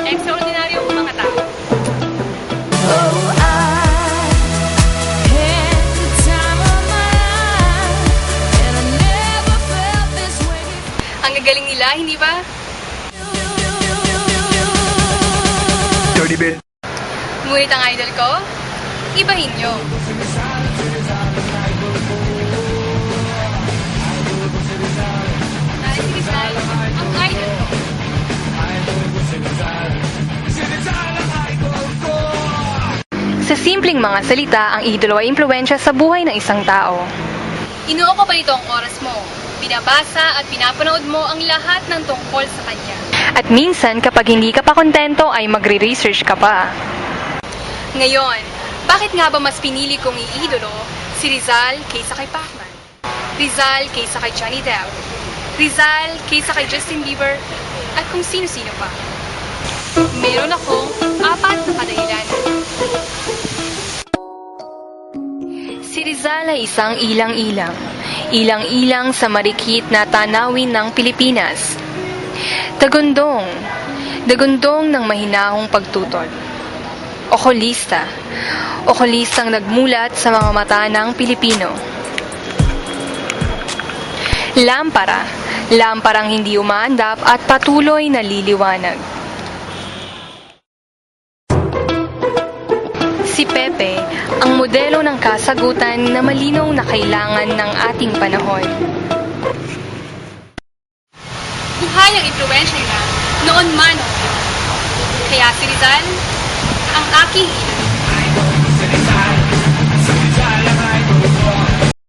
Ekstraordinaryong mga tao. Ang gagaling nila, hindi ba? Dirty bit. Ngunit ang idol ko, ibahin nyo. Dahil si Rizal, ang idol ko. Sa simpleng mga salita, ang idolo ay impluwensya sa buhay ng isang tao. Inuo ko pa nito ang oras mo. Binabasa at pinapanood mo ang lahat ng tungkol sa kanya. At minsan, kapag hindi ka pa kontento, ay magre-research ka pa. Ngayon, bakit nga ba mas pinili kong iidolo si Rizal kaysa kay Pacman? Rizal kaysa kay Johnny Depp? Rizal kaysa kay Justin Bieber? At kung sino-sino pa. Meron akong 4 na kadahilan. Si Rizal ay isang ilang-ilang. Ilang-ilang sa marikit na tanawin ng Pilipinas. Dagundong. Dagundong ng mahinahong pagtutol. Okulista. Okulistang nagmulat sa mga mata ng Pilipino. Lampara. Lamparang hindi umaandap at patuloy na liliwanag. Si Pepe, ang modelo ng kasagutan na malinaw na kailangan ng ating panahon. Buhay ang impluwensya niya noon man. Kaya si Rizal, ang aking ina.